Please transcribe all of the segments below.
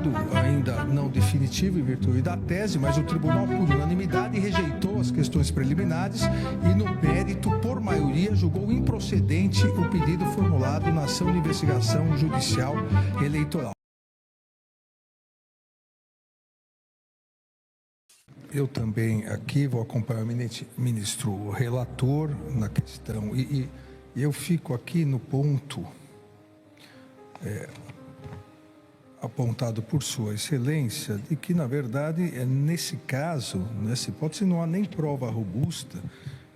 resultado ainda não definitivo em virtude da tese, mas o tribunal, por unanimidade, rejeitou as questões preliminares e, no mérito, por maioria, julgou improcedente o pedido formulado na ação de investigação judicial eleitoral. Eu também aqui vou acompanhar o eminente ministro relator na questão e eu fico aqui no ponto apontado por Sua Excelência de que, na verdade, nesse caso, nessa hipótese, não há nem prova robusta,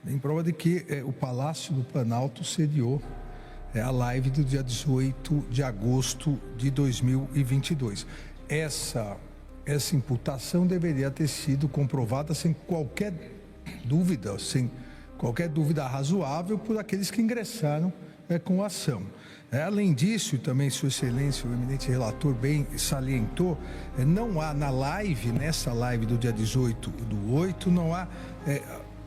nem prova de que o Palácio do Planalto sediou a live do dia 18 de agosto de 2022. Essa imputação deveria ter sido comprovada sem qualquer dúvida razoável por aqueles que ingressaram com a ação. Além disso, e também Sua Excelência, o eminente relator bem salientou, não há nessa live do dia 18/8, não há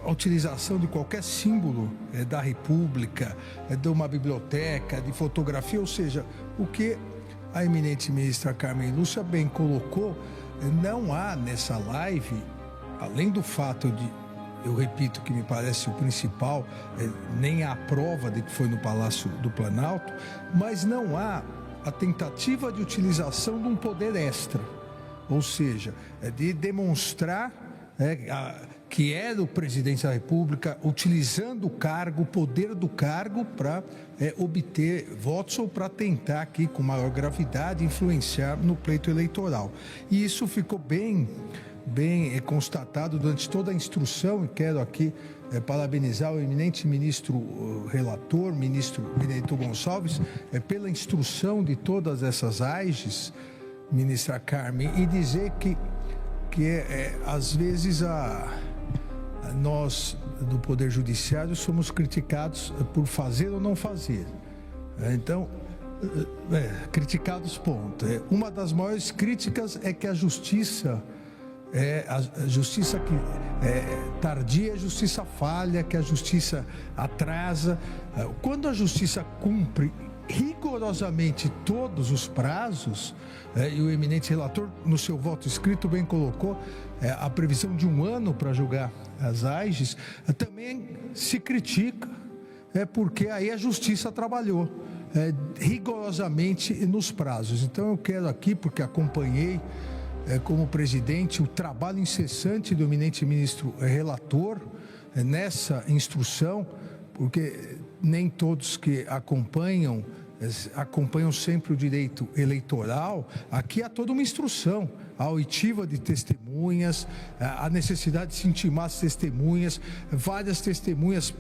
a utilização de qualquer símbolo da República, de uma biblioteca, de fotografia, ou seja, o que a eminente ministra Carmen Lúcia bem colocou, não há nessa live, além do fato de, eu repito que me parece o principal, nem há prova de que foi no Palácio do Planalto, mas não há a tentativa de utilização de um poder extra, ou seja, de demonstrar que era o presidente da República utilizando o cargo, o poder do cargo para obter votos ou para tentar aqui com maior gravidade influenciar no pleito eleitoral. E isso ficou bem constatado durante toda a instrução e quero aqui parabenizar o eminente ministro relator, ministro Benedito Gonçalves, pela instrução de todas essas AIGs, ministra Carmen, e dizer que às vezes nós do Poder Judiciário somos criticados por fazer ou não fazer. Então, criticados, ponto. Uma das maiores críticas é que a justiça que tardia, a justiça falha, que a justiça atrasa. Quando a justiça cumpre rigorosamente todos os prazos, e o eminente relator, no seu voto escrito, bem colocou a previsão de 1 ano para julgar as AIGs, também se critica, porque aí a justiça trabalhou rigorosamente nos prazos. Então eu quero aqui, porque acompanhei como presidente o trabalho incessante do eminente ministro relator nessa instrução, porque nem todos que acompanham sempre o direito eleitoral. Aqui há toda uma instrução, a oitiva de testemunhas, a necessidade de se intimar as testemunhas, várias testemunhas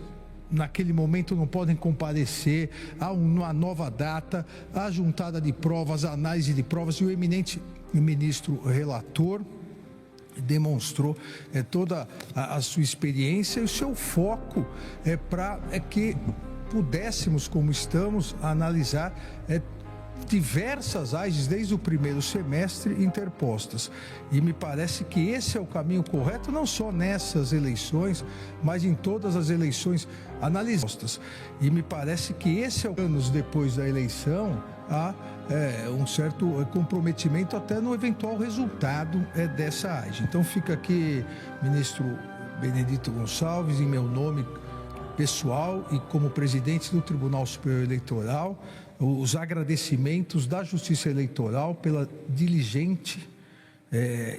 naquele momento não podem comparecer, há uma nova data, a juntada de provas, a análise de provas, e o eminente ministro relator demonstrou toda a sua experiência e o seu foco para que pudéssemos, como estamos, analisar diversas AIGs desde o primeiro semestre interpostas. E me parece que esse é o caminho correto, não só nessas eleições, mas em todas as eleições analisadas. E me parece que esse é o anos depois da eleição, há um certo comprometimento até no eventual resultado dessa AIG. Então fica aqui, ministro Benedito Gonçalves, em meu nome pessoal e como presidente do Tribunal Superior Eleitoral, os agradecimentos da Justiça Eleitoral pela diligente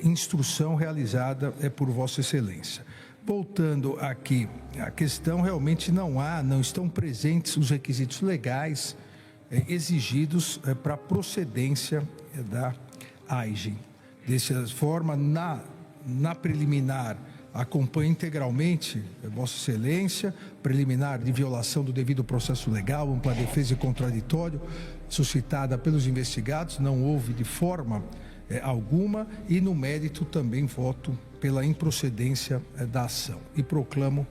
instrução realizada por Vossa Excelência. Voltando aqui, a questão realmente não estão presentes os requisitos legais exigidos para a procedência da AIG. Dessa forma, na preliminar, acompanha integralmente Vossa Excelência, preliminar de violação do devido processo legal, ampla defesa e contraditório, suscitada pelos investigados, não houve de forma alguma, e no mérito também voto pela improcedência da ação e proclamo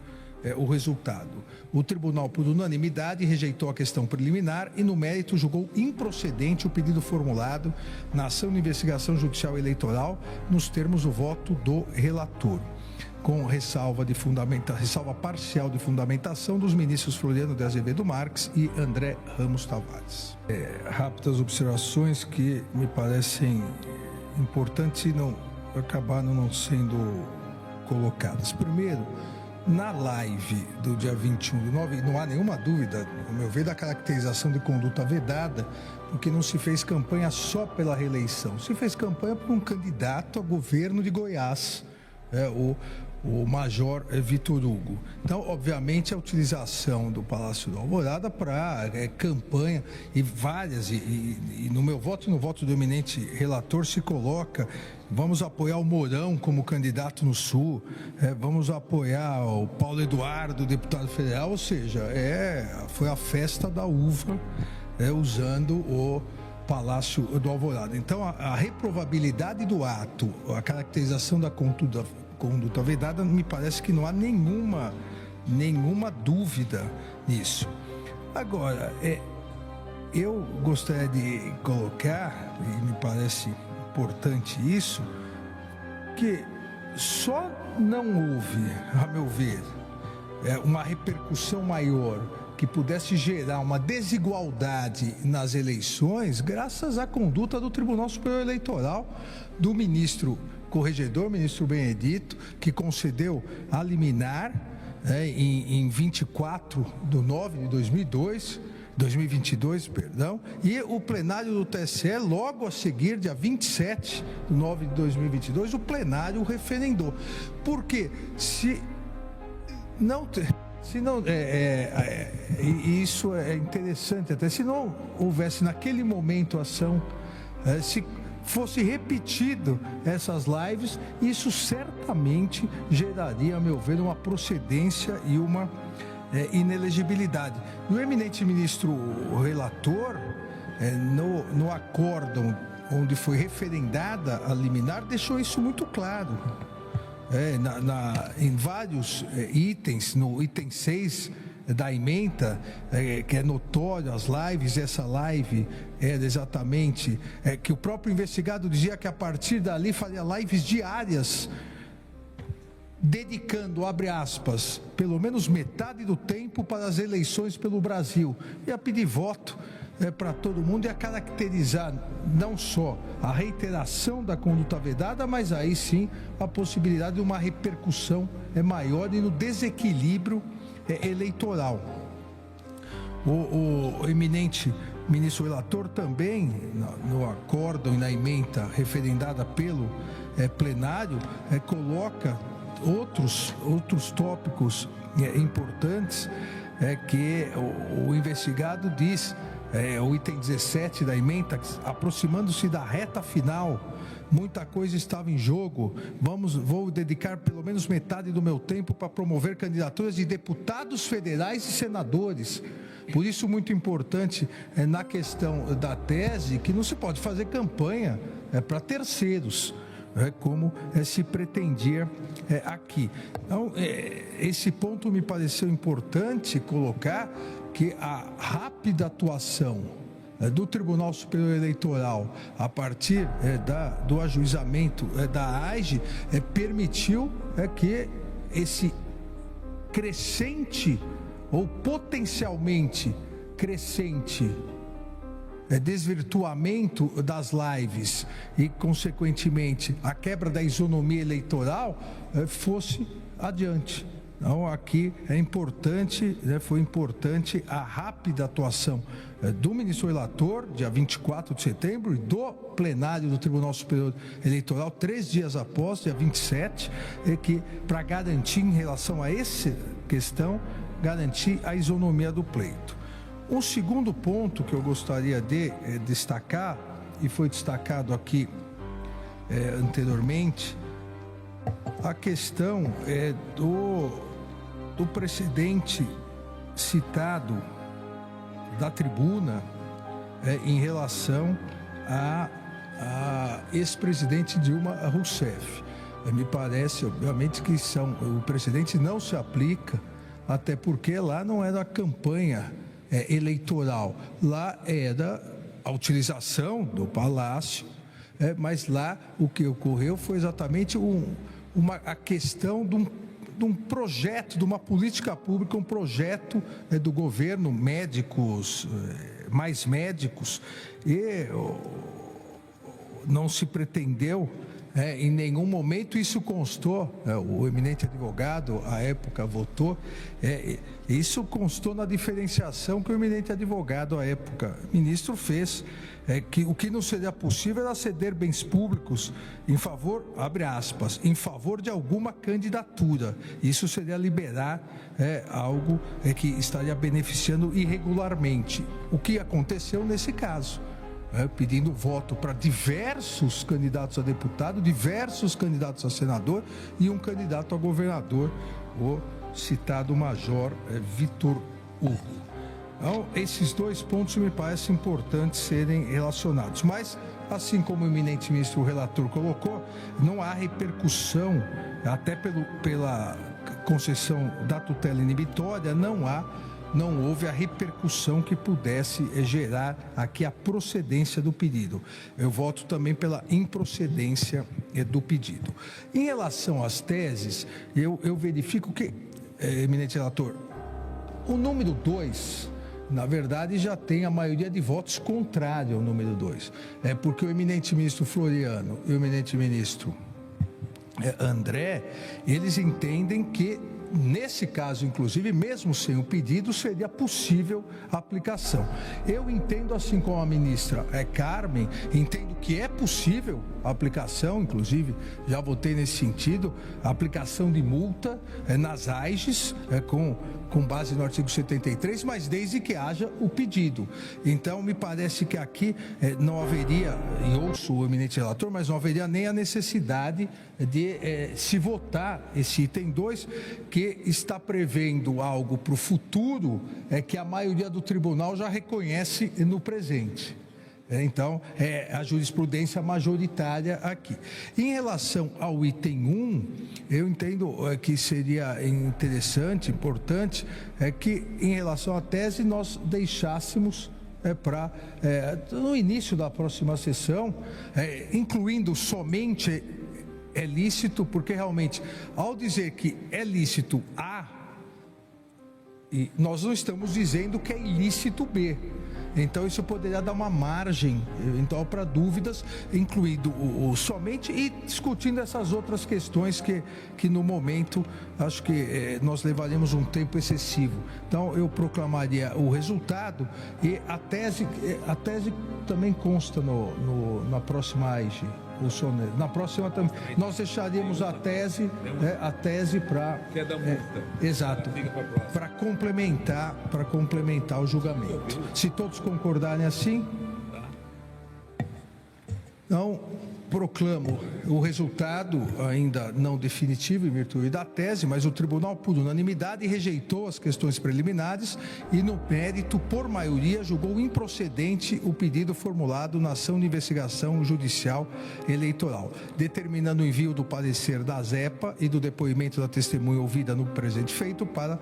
o resultado. O tribunal, por unanimidade, rejeitou a questão preliminar e, no mérito, julgou improcedente o pedido formulado na ação de investigação judicial eleitoral nos termos do voto do relator, com ressalva parcial de fundamentação dos ministros Floriano de Azevedo Marques e André Ramos Tavares. Rápidas observações que me parecem importantes não acabaram não sendo colocadas. Primeiro, na live do dia 21/9, não há nenhuma dúvida, ao meu ver, da caracterização de conduta vedada, porque não se fez campanha só pela reeleição, se fez campanha por um candidato a governo de Goiás, o Major Vitor Hugo. Então, obviamente, a utilização do Palácio do Alvorada para campanha e várias, e no meu voto e no voto do eminente relator se coloca: vamos apoiar o Mourão como candidato no Sul, vamos apoiar o Paulo Eduardo, deputado federal, ou seja, foi a festa da uva, usando o Palácio do Alvorada. Então, a reprovabilidade do ato, a caracterização da conduta vedada, me parece que não há nenhuma dúvida nisso. Agora, eu gostaria de colocar, e me parece importante isso, que só não houve, a meu ver, uma repercussão maior que pudesse gerar uma desigualdade nas eleições, graças à conduta do Tribunal Superior Eleitoral, do ministro corregedor, ministro Benedito, que concedeu a liminar em 24/9/2022, e o plenário do TSE, logo a seguir, dia 27/9/2022, o plenário referendou. Porque isso é interessante, até se não houvesse naquele momento ação, se fosse repetido essas lives, isso certamente geraria, a meu ver, uma procedência e uma inelegibilidade. O eminente ministro relator, no acórdão onde foi referendada a liminar, deixou isso muito claro. Em vários itens, no item 6 da ementa, que é notório as lives, essa live era exatamente que o próprio investigado dizia que a partir dali faria lives diárias, dedicando, abre aspas, pelo menos metade do tempo para as eleições pelo Brasil, e a pedir voto para todo mundo, e a caracterizar não só a reiteração da conduta vedada, mas aí sim a possibilidade de uma repercussão maior e no desequilíbrio eleitoral. O eminente ministro relator também, no acórdão e na ementa referendada pelo plenário, coloca outros tópicos importantes, que o investigado diz, o item 17 da ementa, aproximando-se da reta final, muita coisa estava em jogo, vou dedicar pelo menos metade do meu tempo para promover candidaturas de deputados federais e senadores. Por isso, muito importante na questão da tese, que não se pode fazer campanha para terceiros, como se pretendia aqui. Então, esse ponto me pareceu importante colocar, que a rápida atuação do Tribunal Superior Eleitoral, a partir do ajuizamento da AIGE, permitiu que esse crescente ou potencialmente crescente desvirtuamento das lives e, consequentemente, a quebra da isonomia eleitoral fosse adiante. Então, aqui foi importante a rápida atuação do ministro relator, dia 24 de setembro, e do plenário do Tribunal Superior Eleitoral, 3 dias após, dia 27, para garantir, em relação a essa questão, garantir a isonomia do pleito. Um segundo ponto que eu gostaria de destacar, e foi destacado aqui anteriormente, a questão do precedente citado da tribuna em relação a ex-presidente Dilma Rousseff. Me parece, obviamente, que o precedente não se aplica, até porque lá não era a campanha eleitoral, lá era a utilização do palácio, mas lá o que ocorreu foi exatamente a questão de um projeto, de uma política pública, um projeto do governo, mais médicos, e não se pretendeu, em nenhum momento isso constou, o eminente advogado, à época, votou, isso constou na diferenciação que o eminente advogado, à época, ministro, fez, que o que não seria possível era ceder bens públicos em favor, abre aspas, em favor de alguma candidatura. Isso seria liberar algo que estaria beneficiando irregularmente. O que aconteceu nesse caso? Pedindo voto para diversos candidatos a deputado, diversos candidatos a senador e um candidato a governador, o citado Major Vitor Hugo. Então, esses dois pontos me parecem importantes serem relacionados. Mas, assim como o eminente ministro, o relator, colocou, não há repercussão, até pela concessão da tutela inibitória, não houve a repercussão que pudesse gerar aqui a procedência do pedido. Eu voto também pela improcedência do pedido. Em relação às teses, eu verifico que, eminente relator, o número 2, na verdade, já tem a maioria de votos contrária ao número 2. Porque o eminente ministro Floriano e o eminente ministro André, eles entendem que, nesse caso, inclusive, mesmo sem o pedido, seria possível a aplicação. Eu entendo, assim como a ministra Carmen, entendo que é possível a aplicação, inclusive, já votei nesse sentido, a aplicação de multa nas AIGs, com base no artigo 73, mas desde que haja o pedido. Então, me parece que aqui não haveria, e ouço o eminente relator, mas não haveria nem a necessidade de se votar esse item 2, que está prevendo algo para o futuro, que a maioria do tribunal já reconhece no presente. Então, a jurisprudência majoritária aqui. Em relação ao item 1, eu entendo que seria interessante, importante, que em relação à tese nós deixássemos para, no início da próxima sessão, incluindo somente é lícito, porque realmente, ao dizer que é lícito A, e nós não estamos dizendo que é ilícito B. Então, isso poderia dar uma margem, então, para dúvidas, incluindo o somente e discutindo essas outras questões que no momento, acho que nós levaríamos um tempo excessivo. Então, eu proclamaria o resultado e a tese também consta na próxima AIG. Na próxima também. Nós deixaríamos a tese para. Que é da multa. Exato. Para complementar o julgamento. Se todos concordarem assim, então proclamo o resultado ainda não definitivo em virtude da tese, mas o tribunal, por unanimidade, rejeitou as questões preliminares e, no mérito, por maioria, julgou improcedente o pedido formulado na ação de investigação judicial eleitoral, determinando o envio do parecer da ZEPA e do depoimento da testemunha ouvida no presente feito para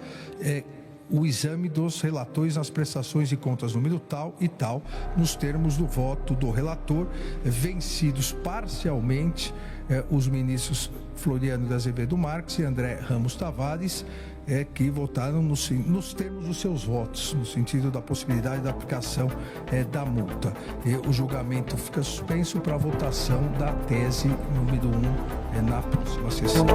o exame dos relatores nas prestações de contas número tal e tal, nos termos do voto do relator, vencidos parcialmente os ministros Floriano de Azevedo Marques e André Ramos Tavares, que votaram nos termos dos seus votos, no sentido da possibilidade da aplicação da multa. O julgamento fica suspenso para a votação da tese número 1 na próxima sessão.